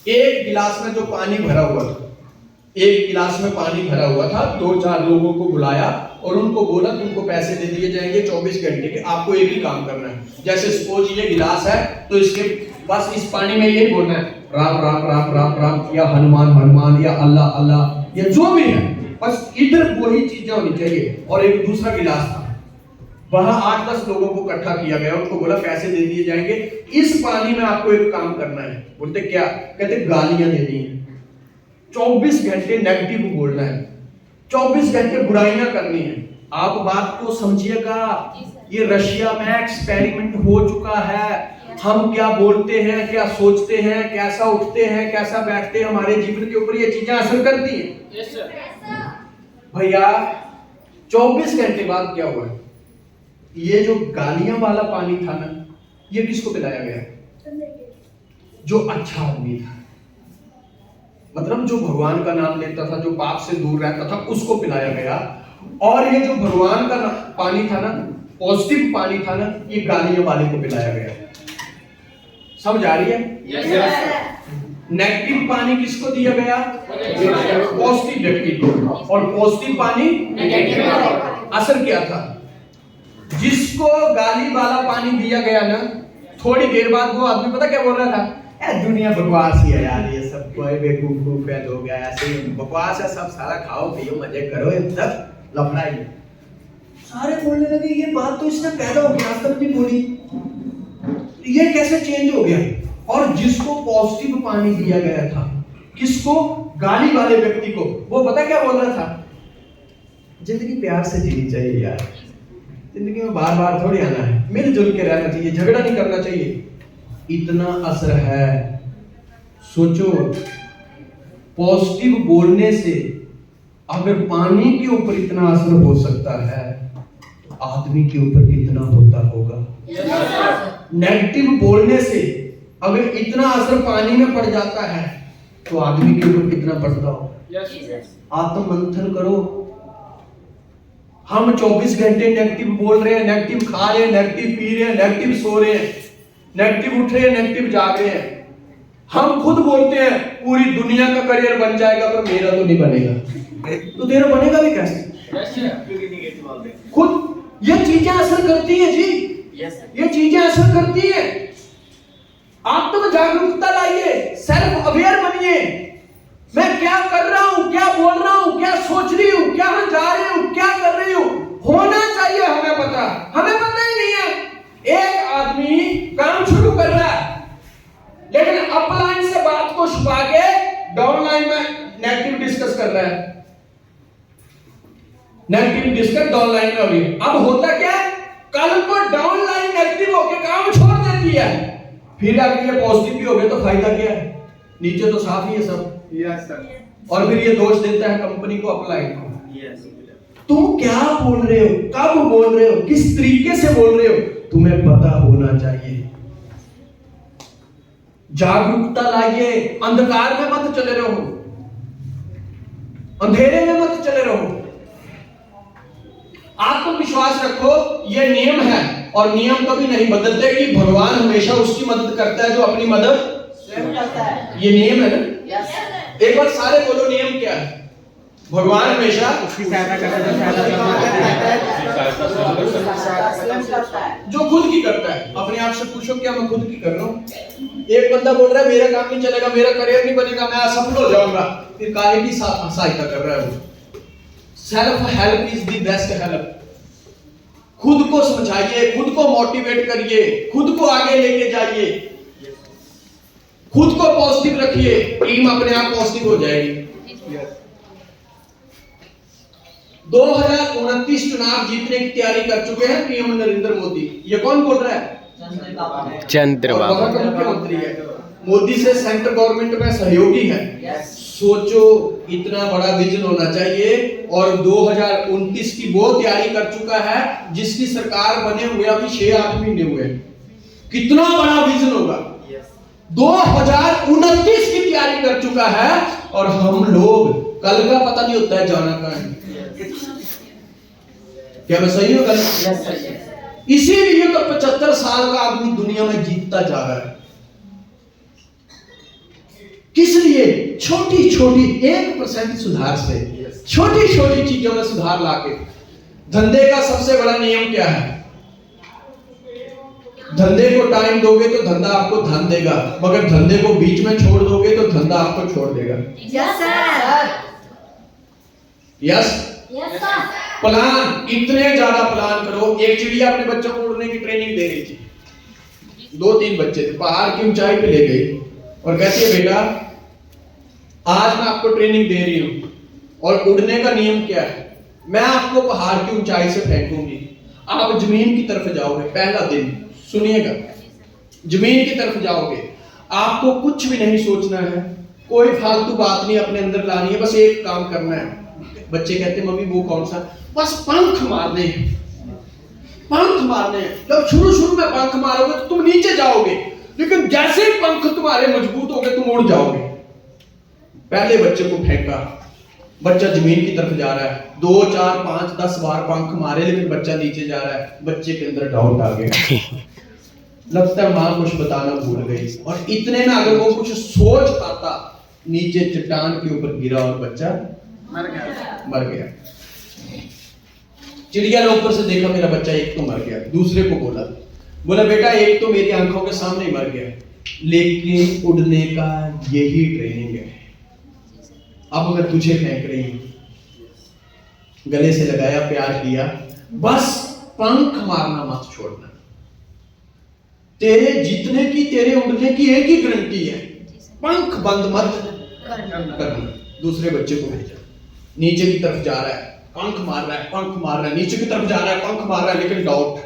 एक गिलास में जो पानी भरा हुआ था, एक गिलास में पानी भरा हुआ था, 2-4 लोगों को बुलाया और उनको बोला तुमको पैसे दे दिए जाएंगे 24 घंटे के, आपको एक ही काम करना है। जैसे सपोज ये गिलास है तो इसके बस इस पानी में यही बोलना है राम राम राम राम राम, या हनुमान हनुमान, या अल्लाह अल्लाह, या जो भी है, बस इधर वही चीजें होनी चाहिए। और एक दूसरा गिलास था, वहां 8-10 लोगों को इकट्ठा किया गया, उनको बोला पैसे दे दिए जाएंगे, इस पानी में आपको एक काम करना है। बोलते क्या? कहते गालियां देनी है, 24 घंटे नेगेटिव बोलना है, 24 घंटे बुराइयां करनी है। आप बात को समझिएगा, ये रशिया में एक्सपेरिमेंट हो चुका है। हम क्या बोलते हैं, क्या सोचते हैं, कैसा उठते हैं, कैसा बैठते हैं, हमारे जीवन के ऊपर ये चीजें असर करती हैं। भैया 24 घंटे बाद क्या हुआ? ये जो गालियां वाला पानी था ना, ये किसको पिलाया गया? जो अच्छा आदमी था, मतलब जो भगवान का नाम लेता था, जो पाप से दूर रहता था, उसको पिलाया गया। और ये जो भगवान का पानी था ना, पॉजिटिव पानी था ना, ये गालियों वाले को पिलाया गया। समझ आ रही है? नेगेटिव पानी किसको दिया गया? पॉजिटिव व्यक्ति को। और पॉजिटिव पानी नेगेटिव। असर क्या था? जिसको गाली वाला पानी दिया गया ना, थोड़ी देर बाद वो आदमी पता क्या बोल रहा था? दुनिया बकवास ही है यार, ये सब कोई बेवकूफ है, लोग ऐसे बकवास है, सब सारा खाओ पियो मजे करो, ये सब लफड़ा ही। सारे बोलने लगे ये बात तो इसने पैदा हो गया, आज तक नहीं बोली, ये कैसे चेंज हो गया? और जिसको पॉजिटिव पानी दिया गया था, किसको? गाली वाले व्यक्ति को, वो पता क्या बोल रहा था? जिंदगी प्यार से जीनी चाहिए यार, जिंदगी में बार बार थोड़ी आना है, मिलजुल के रहना चाहिए, झगड़ा नहीं करना चाहिए। इतना असर है। सोचो, पॉजिटिव बोलने से अगर पानी के ऊपर इतना असर हो सकता है, तो आदमी के ऊपर कितना होता होगा? नेगेटिव बोलने से अगर इतना असर पानी में पड़ जाता है, तो आदमी के ऊपर कितना पड़ता होगा? आत्ममंथन करो। हम 24 घंटे नेगेटिव बोल रहे हैं, नेगेटिव खा रहे हैं, नेगेटिव पी रहे हैं, नेगेटिव सो रहे हैं, नेगेटिव उठ रहे हैं, नेगेटिव जाग रहे हैं। हम खुद बोलते हैं पूरी दुनिया का करियर बन जाएगा, पर मेरा तो नहीं बनेगा। तो तेरा बनेगा भी कैसे? खुद ये चीजें असर करती हैं जी, ये चीजें असर करती हैं। आप तो जागरूकता लाइए, सेल्फ अवेयर बनिए। मैं क्या कर रहा हूं, क्या बोल रहा हूं, क्या सोच रही हूं, क्या जा रही हूं, क्या कर रही हूं, होना चाहिए हमें पता। हमें पता ही नहीं है। एक आदमी काम शुरू कर रहा है, लेकिन अपलाइन से बात को छुपा के डाउनलाइन में नेगेटिव डिस्कस कर रहा है। नेगेटिव डिस्कस डाउनलाइन में अभी अब होता क्या? कल को डाउनलाइन नेगेटिव होके काम छोड़ देती है, फिर अगर ये पॉजिटिव भी हो गए तो फायदा क्या है? नीचे तो साफ ही है सब। और फिर ये दोष देता है कंपनी को, अपलाइन को। तुम क्या बोल रहे हो, कब बोल रहे हो, किस तरीके से बोल रहे हो, तुम्हें पता होना चाहिए। जागरूकता लाइए, अंधकार में मत चले रहो, अंधेरे में मत चले रहो। आत्मविश्वास रखो, ये नियम है और नियम कभी नहीं बदलते कि भगवान हमेशा उसकी मदद करता है जो अपनी मदद स्वयं करता है। ये नियम है ना? एक बार सारे बोलो, नियम क्या है? भगवान हमेशा उसकी सहायता करता है जो खुद की करता है। अपने आप से पूछो, क्या मैं खुद की कर रहा हूँ? एक बंदा बोल रहा है मेरा काम नहीं चलेगा, मेरा करियर नहीं बनेगा, मैं असफल हो जाऊंगा, फिर काहे की सहायता कर रहा है वो? Self help is the best help. खुद को समझाइए, खुद को मोटिवेट करिए, खुद को आगे लेके जाइए, खुद को पॉजिटिव रखिए, टीम अपने आप पॉजिटिव हो जाएगी। 2029 चुनाव जीतने की तैयारी कर चुके हैं पीएम नरेंद्र मोदी। ये कौन बोल रहा है? चंद्रबाबू मुख्यमंत्री है। मोदी से सेंट्रल गवर्नमेंट में सहयोगी है। सोचो, इतना बड़ा विजन होना चाहिए। और 2029 की वो तैयारी कर चुका है जिसकी सरकार बने हुए अभी 6-8 महीने हुए। कितना बड़ा विजन होगा? 2029 की तैयारी कर चुका है और हम लोग कल का पता नहीं होता है जाना कहां है। क्या मैं सही हूं? इसीलिए तो 75 साल का आदमी दुनिया में जीतता जा रहा है। किस लिए? छोटी छोटी 1% सुधार से, छोटी छोटी चीजों में सुधार लाके। धंधे का सबसे बड़ा नियम क्या है? धंधे को टाइम दोगे तो धंधा आपको धन देगा, मगर धंधे को बीच में छोड़ दोगे तो धंधा आपको छोड़ देगा। Yes sir. Yes yes sir. Plan, इतने ज्यादा प्लान करो। एक चिड़िया अपने बच्चों को उड़ने की ट्रेनिंग दे रही थी, 2-3 बच्चे थे, पहाड़ की ऊंचाई पे ले गई और कहती है बेटा आज मैं आपको ट्रेनिंग दे रही हूं और उड़ने का नियम क्या है, मैं आपको पहाड़ की ऊंचाई से फेंकूंगी, आप जमीन की तरफ जाओगे। पहला दिन सुनिएगा, जमीन की तरफ जाओगे, आपको कुछ भी नहीं सोचना है, कोई फालतू बात नहीं अपने अंदर लानी है, बस एक काम करना है। बच्चे कहते हैं मम्मी वो कौन सा? बस पंख मारने हैं, पंख मारने हैं। जब शुरू में पंख मारोगे तो तुम नीचे जाओगे, लेकिन जैसे ही पंख तुम्हारे मजबूत हो गए तुम उड़ जाओगे। पहले बच्चे को फेंका, बच्चा जमीन की तरफ जा रहा है, 2, 4, 5, 10 बार पंख मारे लेकिन बच्चा नीचे जा रहा है। बच्चे के अंदर डाउट आ गया, लगता है मां कुछ बताना भूल गई। और इतने में अगर वो कुछ सोच पाता, नीचे चट्टान के ऊपर गिरा और बच्चा मर गया। चिड़िया ने ऊपर से देखा मेरा बच्चा एक तो मर गया, दूसरे को बोला बेटा एक तो मेरी आंखों के सामने मर गया, लेकिन उड़ने का यही ट्रेनिंग है। अब मैं तुझे फेंक रही हूं, गले से लगाया, प्यार किया, बस पंख मारना मत छोड़ना। तेरे जीतने की, तेरे उड़ने की एक ही गारंटी है, पंख बंद मत करना। दूसरे बच्चे को भेजा, नीचे की तरफ जा रहा है, पंख मार रहा है, पंख मार रहा है, नीचे की तरफ जा रहा है, पंख मार रहा है, लेकिन डाउट,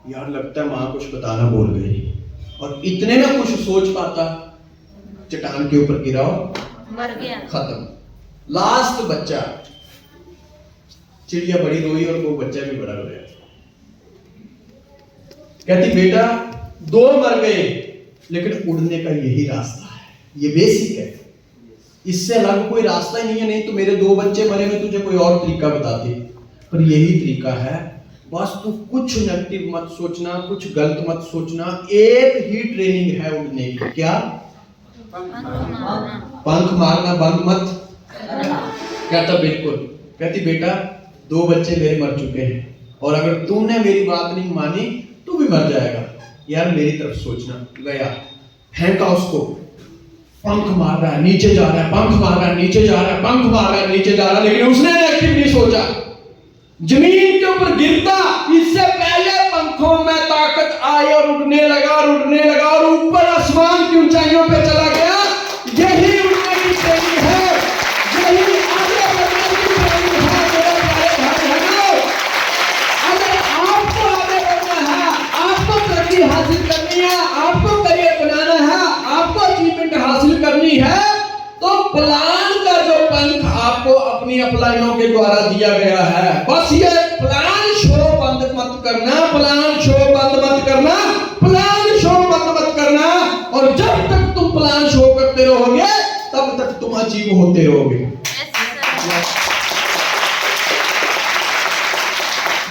यार लगता है मां कुछ बताना भूल गई। और इतने में कुछ सोच पाता, चट्टान के ऊपर गिरा और मर गया, खत्म। लास्ट बच्चा, चिड़िया बड़ी रोई और वो बच्चा भी बड़ा रोया। कहती बेटा 2 मर गए, लेकिन उड़ने का यही रास्ता है, ये बेसिक है, इससे अलग कोई रास्ता ही नहीं है। नहीं तो मेरे 2 बच्चे मरे, मैं तुझे कोई और तरीका बताती, पर यही तरीका है। बस तू कुछ नेगेटिव मत सोचना, कुछ गलत मत सोचना, एक ही ट्रेनिंग है उड़ने की। क्या? पंख मारना बंद मत। कहता बिल्कुल। कहती बेटा 2 बच्चे मेरे मर चुके हैं, और अगर तुमने मेरी बात नहीं मानी तू भी मर जाएगा, यार मेरी तरफ सोचना। गया, फेंका उसको, पंख मार रहा है, नीचे जा रहा है, पंख मार रहा है, नीचे जा रहा है, पंख मार रहा है, नीचे जा रहा है, लेकिन उसने नेगेटिव नहीं सोचा, जमीन के ऊपर गिरता इससे पहले पंखों में ताकत आई और उड़ने लगा और ऊपर आसमान की ऊंचाइयों पे चला गया। यही उड़ने की ट्रेनिंग है, यही आगे बढ़ने की ट्रेनिंग है मेरे प्यारे भाई। अगर आपको आगे बढ़ना है, आपको तरक्की हासिल करनी है, आपको करियर बनाना है, आपको अचीवमेंट हासिल करनी है, तो प्लान का जो पंख आपको अपनी अपलाइनों के द्वारा दिया गया है, बस ये प्लान शो बंद मत करना, प्लान शो बंद मत करना, प्लान शो बंद मत करना। और जब तक तुम प्लान शो करते रहोगे तब तक तुम अचीव होते रहोगे।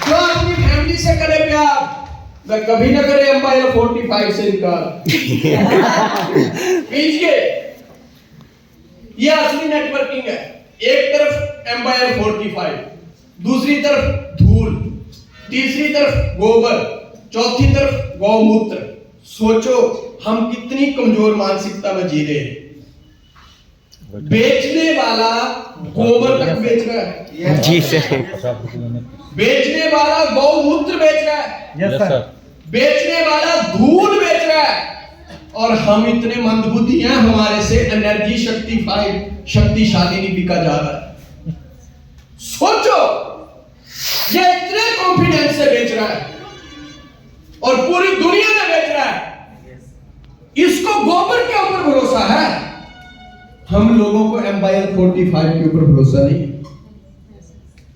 जो अपनी फैमिली से करे प्यार, वह कभी ना करे एम्पायर 45 से निकाल। ये असली नेटवर्किंग है। एक तरफ एम्पायर 45, दूसरी तरफ धूल, तीसरी तरफ गोबर, चौथी तरफ गौमूत्र। सोचो हम कितनी कमजोर मानसिकता में जी रहे हैं। बेचने वाला गोबर तक बेच रहा है जी सर, बेचने वाला गौमूत्र बेच रहा है यस सर, बेचने वाला धूल बेच रहा है, और हम इतने मंदबुद्धि हैं, हमारे से एनर्जी शक्तिशाली नहीं बिका जा रहा है। सोचो ये इतने कॉन्फिडेंस से बेच रहा है और पूरी दुनिया में बेच रहा है, इसको गोबर के ऊपर भरोसा है। हम लोगों को एम्पायर 45 के ऊपर भरोसा नहीं है।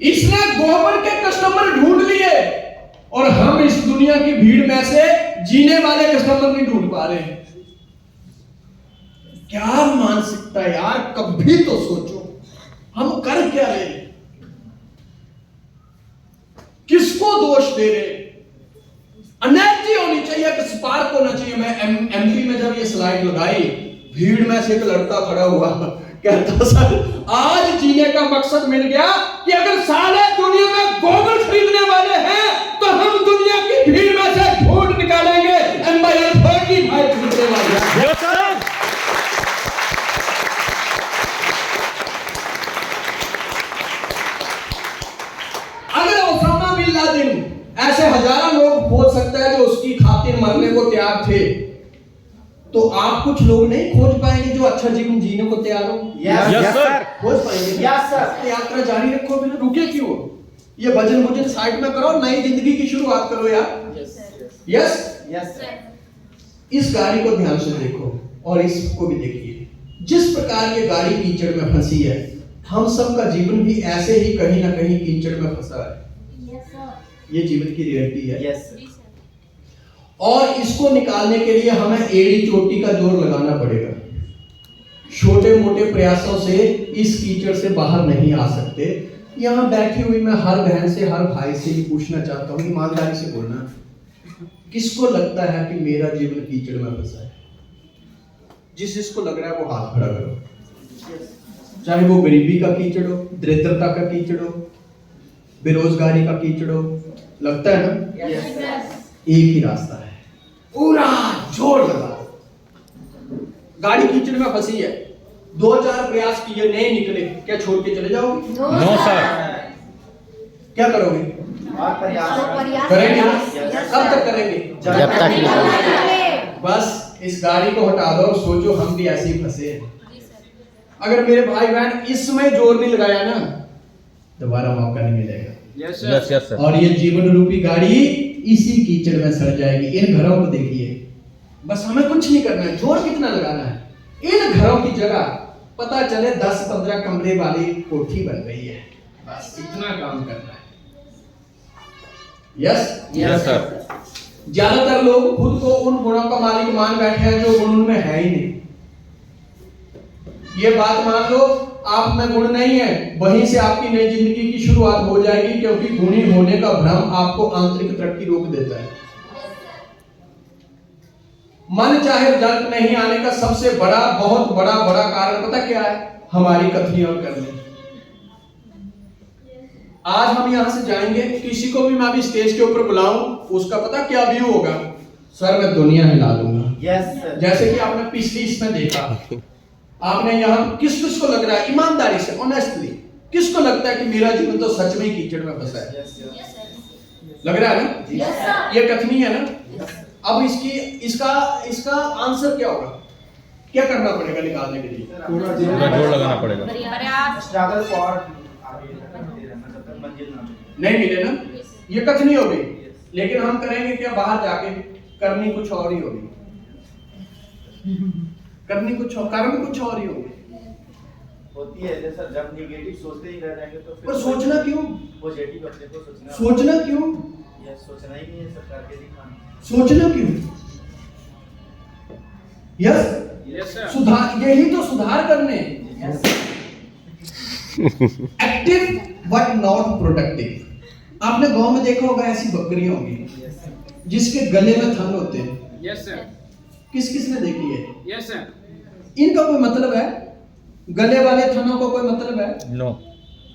इसने गोबर के कस्टमर ढूंढ लिए और हम इस दुनिया की भीड़ में से जीने वाले कस्टमर नहीं ढूंढ पा रहे हैं। क्या मानसिकता यार, कभी तो सोचो हम कर क्या रहे हैं, किसको दोष दे रहे हैं। एनर्जी होनी चाहिए, कि स्पार्क होना चाहिए। मैं एमपी में जब ये स्लाइड लगाई, भीड़ में से एक लड़का खड़ा हुआ, कहता सर आज जीने का मकसद मिल गया कि अगर सारे दुनिया में गोबर खरीदने वाले हैं तो हम दुनिया की भीड़ में से ढूंढ निकालेंगे M/L30 भाई खरीदने वाले हैं। Yes, sir. अगर ओसामा बिन लादेन ऐसे हजारों लोग खोज सकता है जो उसकी खातिर मरने को तैयार थे, तो आप कुछ लोग नहीं खोज पाएंगे जो अच्छा जीवन जीने को तैयार हो? Yes, sir. खोज पाएंगे? Yes, sir. तो यात्रा जारी रखो, बिना रुके क्यों? ये भजन साइड में करो, नई जिंदगी की शुरुआत करो यार। यस यस इस गाड़ी को ध्यान से देखो और इसको भी देखिए। जिस प्रकार ये गाड़ी कीचड़ में फंसी है, हम सब का जीवन भी ऐसे ही कहीं ना कहीं कीचड़ में फंसा है। ये जीवन की रियलिटी है। यस और इसको निकालने के लिए हमें एड़ी चोटी का जोर लगाना पड़ेगा। छोटे मोटे प्रयासों से इस कीचड़ से बाहर नहीं आ सकते। यहाँ बैठी हुई मैं हर बहन से, हर भाई से ही पूछना चाहता हूँ, ईमानदारी से बोलना, किसको लगता है कि मेरा जीवन कीचड़ में फंसा है? जिसको लग रहा है वो हाथ खड़ा करो। चाहे वो गरीबी का कीचड़ हो, दरिद्रता का कीचड़ हो, बेरोजगारी का कीचड़ हो, लगता है ना? एक ही रास्ता है, पूरा जोर लगा। गाड़ी कीचड़ में फंसी है, 2-4 प्रयास किए नहीं निकले, क्या छोड़ के चले जाओगे? No, sir. क्या करोगे? और प्रयास करेंगे ना? Yes. कब तक करेंगे? जब तक बस इस गाड़ी को हटा दो और सोचो हम भी ऐसे ही फंसे हैं। अगर मेरे भाई बहन इस समय जोर नहीं लगाया ना, दोबारा मौका नहीं मिलेगा। Yes, yes, sir. और ये जीवन रूपी गाड़ी इसी कीचड़ में सड़ जाएगी। इन घरों को देखिए, बस हमें कुछ नहीं करना है, जोर कितना लगाना है। इन घरों की जगह पता चले 10-15 कमरे वाली कोठी बन रही है, बस इतना काम करना है। Yes Yes, sir. ज्यादातर लोग खुद को उन गुणों का मालिक मान बैठे हैं जो गुण उनमें है ही नहीं। ये बात मान लो आप में गुण नहीं है, वहीं से आपकी नई जिंदगी की शुरुआत हो जाएगी, क्योंकि गुणी होने का भ्रम आपको आंतरिक तरक्की रोक देता है। मन चाहे रिजल्ट नहीं आने का सबसे बड़ा, बहुत बड़ा कारण पता क्या है? हमारी कथनी और करनी। आज हम यहां से जाएंगे, किसी को भी मैं अभी स्टेज के ऊपर बुलाऊं, उसका पता क्या व्यू होगा? सर मैं दुनिया हिला दूंगा। यस जैसे कि आपने पिछली इसमें देखा, आपने यहाँ किस को लग रहा है, ईमानदारी से, ऑनेस्टली, किसको लगता है कि मेरा जीवन तो सच में ही कीचड़ में फंसा है? लग रहा है ना? ये कथनी है ना? अब इसका आंसर क्या होगा? क्या करना पड़ेगा निकालने के लिए? पूरा जोर लगाना पड़ेगा। स्ट्रगल फॉर मंजिल ना मिले। नहीं मिले ना, ये कथनी हो गई। लेकिन हम करेंगे क्या? बाहर जाके करनी कुछ और ही होगी, करनी कुछ और, कर्म कुछ और ही होगी। होती है जैसा, जब नेगेटिव सोचते ही रह जाएंगे तो फिर पर सोचना क्यों? पॉजिटिव अपने को सोचना क्यों? ये सोचना ही नहीं है, सरकार के दिखाना। सोचना क्यों? Yes Yes, sir. सुधार, यही तो सुधार करने। Active but not productive. आपने गांव में देखा होगा, ऐसी बकरियां होंगी जिसके गले में थन होते हैं। Yes, sir. किसने देखी है? Yes, sir. इनका कोई मतलब है? गले वाले थनों का कोई मतलब है? No.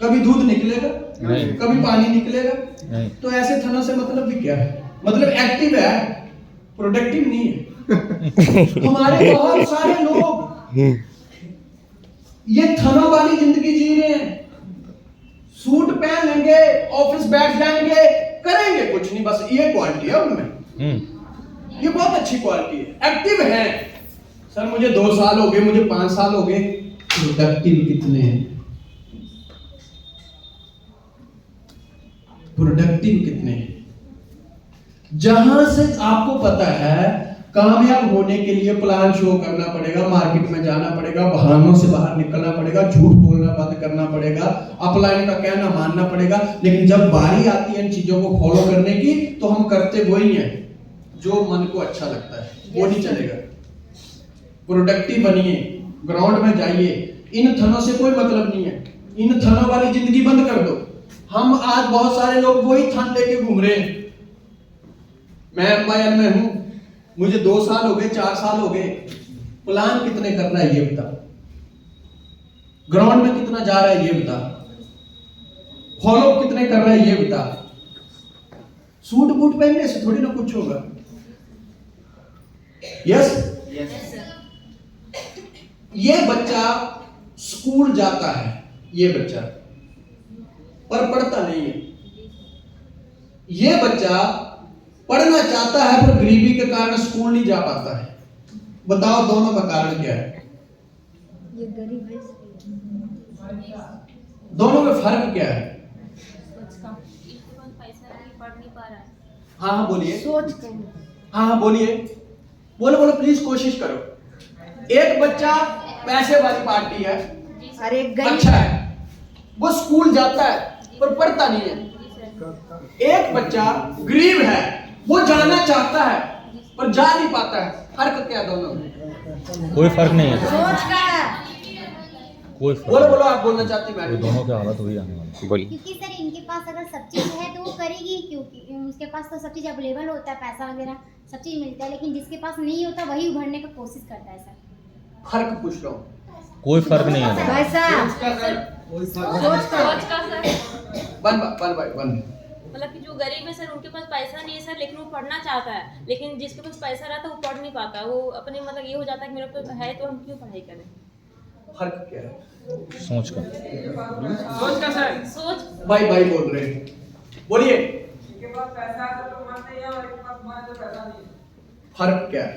कभी दूध निकलेगा, नहीं। कभी पानी निकलेगा। नहीं। तो ऐसे थनों से मतलब भी क्या है? मतलब एक्टिव है, प्रोडक्टिव नहीं है। हमारे बहुत सारे लोग ये थनों वाली जिंदगी जी रहे हैं। सूट पहन लेंगे, ऑफिस बैठ जाएंगे, करेंगे कुछ नहीं, बस ये क्वालिटी है उनमें। ये बहुत अच्छी क्वालिटी है, एक्टिव है। सर मुझे 2 साल हो गए, मुझे 5 साल हो गए, प्रोडक्टिव कितने हैं? प्रोडक्टिव कितने हैं? जहां से आपको पता है कामयाब होने के लिए प्लान शो करना पड़ेगा, मार्केट में जाना पड़ेगा, बहानों से बाहर निकलना पड़ेगा, झूठ बोलना बंद करना पड़ेगा, अपलाइन का कहना मानना पड़ेगा। लेकिन जब बारी आती है इन चीजों को फॉलो करने की, तो हम करते वही हैं जो मन को अच्छा लगता है, वो नहीं चलेगा। प्रोडक्टिव बनिए, ग्राउंड में जाइए। इन थनों से कोई मतलब नहीं है, इन थनों वाली जिंदगी बंद कर दो। हम आज बहुत सारे लोग वही थन लेके घूम रहे हैं। मैं M/L में हूं, मुझे 2 साल हो गए, 4 साल हो गए, प्लान कितने कर रहा है ये बता, ग्राउंड में कितना जा रहा है ये बता, फॉलो कितने कर रहा है ये बता। सूट बूट पहनने से थोड़ी ना कुछ होगा। यस, ये बच्चा स्कूल जाता है, ये बच्चा पर पढ़ता नहीं है। ये बच्चा पढ़ना चाहता है पर गरीबी के कारण स्कूल नहीं जा पाता है। बताओ दोनों का कारण क्या है? ये गरीब है, दोनों में फर्क क्या है? पैसा नहीं, पढ़ नहीं पा रहा है। हाँ हाँ बोलिए, सोच कर हाँ हाँ बोलिए, बोलो बोलो प्लीज, कोशिश करो। एक बच्चा पैसे वाली पार्टी है, अरे गरीब अच्छा है, वो स्कूल जाता है पर पढ़ता नहीं है। एक बच्चा गरीब है, वो जाना चाहता है पर जा नहीं पाता है। फर्क क्या है दोनों में? कोई फर्क नहीं है, सोच का। कोई फर्क बोलो नहीं। बोलो, आप बोलना चाहती ये मैडम? दोनों की हालत वही आने वाली। बोलिए। क्योंकि सर इनके पास अगर सब चीज़ है तो वो करेगी, क्योंकि उसके पास तो सब चीज़ अवेलेबल होता है, पैसा वगैरह सब चीज़ मिलता है, लेकिन जिसके पास नहीं होता वही उभरने का कोशिश करता है सर। फर्क पूछ रहा हूँ। कोई फर्क नहीं है। भाई साहब सोच का सर, बन मतलब कि जो गरीब है सर उनके पास पैसा नहीं है सर, लेकिन वो पढ़ना चाहता है, लेकिन जिसके पास पैसा रहता है वो पढ़ नहीं पाता। वो अपने मतलब ये हो जाता है कि मेरे पास है तो हम क्यों पढ़ाई करें। फर्क क्या है? सोच का। सोच का सर, सोच भाई बोल रहे हैं, बोलिए। फर्क क्या है?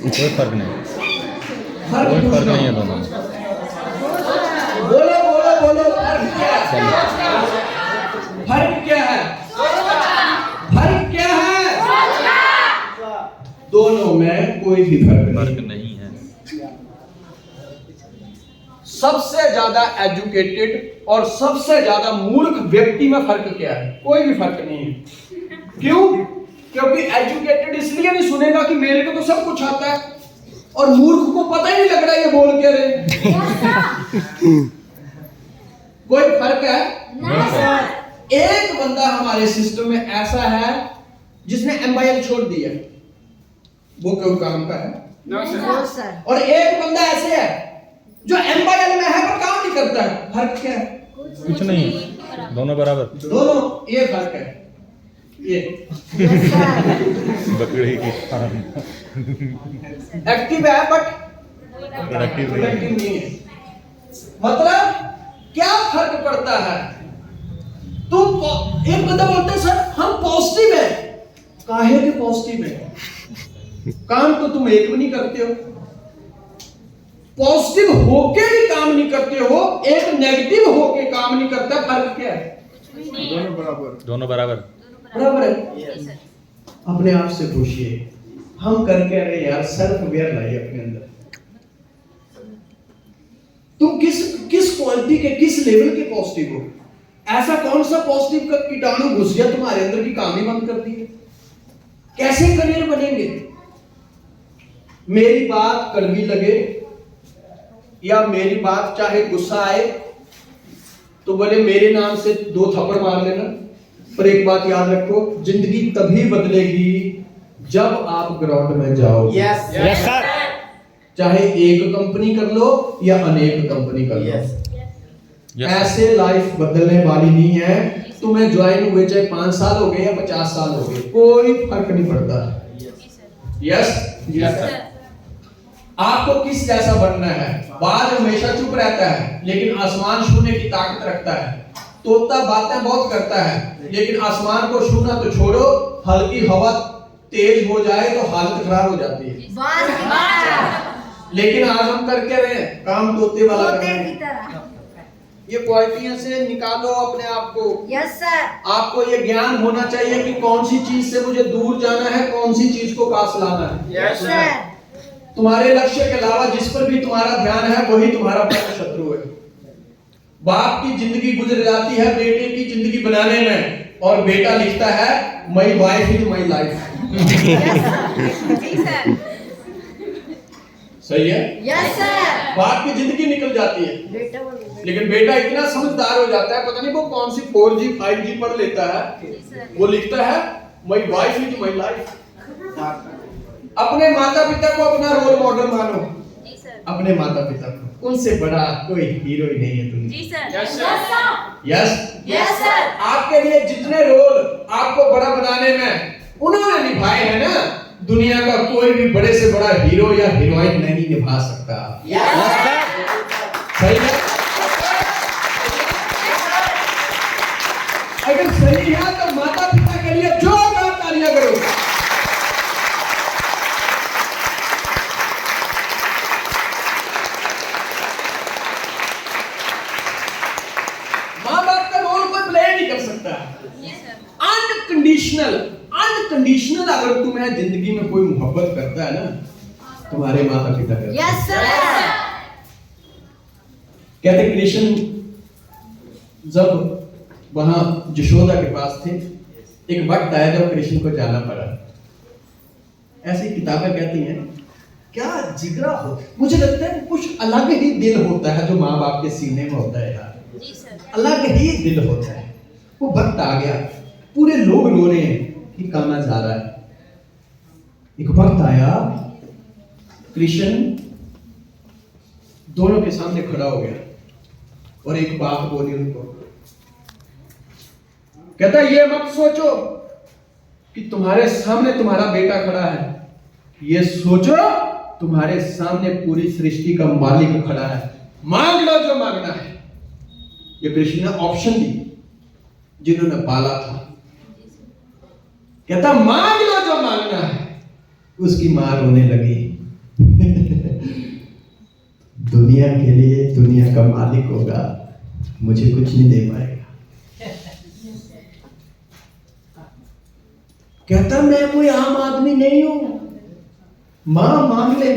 कोई फर्क नहीं, फर्क कोई पूछ फर्क रहा नहीं है हूँ। दोनों में। बोलो फर्क क्या है? चलिए। फर्क क्या है? फर्क क्या है? दोनों में कोई भी फर्क फर्क नहीं। नहीं है। सबसे ज्यादा एजुकेटेड और सबसे ज्यादा मूर्ख व्यक्ति में फर्क क्या है? कोई भी फर्क नहीं है। क्यों? क्योंकि एजुकेटेड इसलिए नहीं सुनेगा कि मेरे को तो सब कुछ आता है, और मूर्ख को पता ही नहीं लग रहा ये बोल के रहे। कोई फर्क है? एक बंदा हमारे सिस्टम में ऐसा है जिसने एमआईएल छोड़ दिया, वो कोई काम का है? सर और एक बंदा ऐसे है जो एमआईएल में है पर काम नहीं करता है। फर्क क्या है? कुछ नहीं है, दोनों बराबर। दोनों, ये फर्क है। ये बकरी की फार्म। एक्टिव है बट प्रोडक्टिव नहीं है। प्रोडक्टिव नहीं है। मतलब क्या फर्क पड़ता है? तुम एक बंदा बोलता है सर हम पॉजिटिव है, काहे के पॉजिटिव है? काम तो तुम एक भी नहीं करते हो, पॉजिटिव होके भी काम नहीं करते हो, एक नेगेटिव होके काम नहीं करता। फर्क क्या है? दोनों बराबर। बराबर है। अपने आप से पूछिए, हम करके रहे यार, सेल्फ अवेयर लाइए अपने अंदर। तुम किस क्वालिटी के, किस लेवल के पॉजिटिव हो? ऐसा कौन सा पॉजिटिव का कीटाणु घुस गया तुम्हारे अंदर की काम ही बंद कर दी है? कैसे करियर बनेंगे? मेरी बात कड़वी लगे या मेरी बात चाहे गुस्सा आए तो बोले मेरे नाम से 2 थप्पड़ मार लेना, पर एक बात याद रखो, जिंदगी तभी बदलेगी जब आप ग्राउंड में जाओ। Yes yes sir. चाहे एक कंपनी कर लो या अनेक कंपनी कर लो, यस। ऐसे लाइफ बदलने वाली नहीं है। तुम्हें ज्वाइन हुए चाहे 5 साल हो गए या 50 साल हो गए, कोई फर्क नहीं पड़ता। Yes yes sir. आपको किस जैसा बनना है? बाज हमेशा चुप रहता है लेकिन आसमान छूने की ताकत रखता है। तोता बातें बहुत करता है लेकिन आसमान को छूना तो छोड़ो, हल्की हवा तेज हो जाए तो हालत खराब हो जाती है। लेकिन आज हम करके रहे काम तोते वाला कर रहे हैं। ये क्वालिटियां से निकालो अपने आप को। Yes sir. आपको ये ज्ञान होना चाहिए कि कौन सी चीज से मुझे दूर जाना है, कौन सी चीज को पास लाना है। यस सर तुम्हारे लक्ष्य के अलावा जिस पर भी तुम्हारा ध्यान है वही तुम्हारा पहला शत्रु है। बाप की जिंदगी गुजर जाती है बेटे की जिंदगी बनाने में, और बेटा लिखता है my wife is my life. सही है? Yes sir. बाप की जिंदगी निकल जाती है बेटा बोल रहे हैं। लेकिन बेटा इतना समझदार हो जाता है, पता नहीं वो कौन सी 4G 5G पढ़ लेता है, वो लिखता है my wife is my life. अपने माता पिता को अपना रोल मॉडल मानो, अपने माता पिता को, उनसे बड़ा कोई हीरो ही नहीं है दुनिया। जी sir. Yes yes yes sir. आपके लिए जितने रोल आपको बड़ा बनाने में उन्होंने निभाए हैं ना, दुनिया का कोई भी बड़े से बड़ा हीरो या हीरोइन नहीं निभा सकता। सही है? अगर सही है तो माता पिता के लिए जोरदार तालियां करो। माँ बाप का रोल कोई प्ले नहीं कर सकता। अनकंडीशनल अगर तुम्हें जिंदगी में कोई मोहब्बत करता है ना, तुम्हारे माता पिता करते हैं। Yes sir. कहते कृष्ण जब वहां यशोदा के पास थे, एक वक्त आया जब कृष्ण को जाना पड़ा। ऐसी किताबें कहती हैं क्या जिगरा हो, मुझे लगता है कुछ अलग ही दिल होता है जो माँ बाप के सीने में होता है यार, जी सर। अलग ही दिल होता है। वो वक्त आ गया, पूरे लोग रो रहे हैं कि कान्हा जा रहा है। एक वक्त आया, कृष्ण दोनों के सामने खड़ा हो गया और एक बात बोली उनको, कहता ये मत सोचो कि तुम्हारे सामने तुम्हारा बेटा खड़ा है, ये सोचो तुम्हारे सामने पूरी सृष्टि का मालिक खड़ा है, मांग लो जो मांगना है। ये कृष्ण ने ऑप्शन दी जिन्होंने पाला था। कहता मांग लो जो मांगना है। उसकी मां रोने लगी दुनिया के लिए दुनिया का मालिक होगा, मुझे कुछ नहीं दे पाएगा। कहता मैं कोई आम आदमी नहीं हूं, मां मांग ले,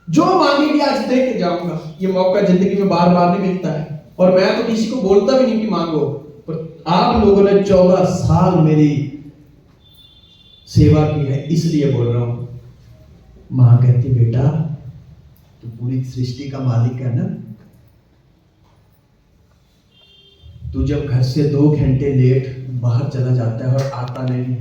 जो मांगेगी आज दे के जाऊंगा। ये मौका जिंदगी में बार बार नहीं मिलता है, और मैं तो किसी को बोलता भी नहीं कि मांगो, पर आप लोगों ने 14 साल मेरी सेवा की है इसलिए बोल रहा हूं। मां कहती बेटा तू पूरी सृष्टि का मालिक है ना, तू जब घर से 2 घंटे लेट बाहर चला जाता है और आता नहीं,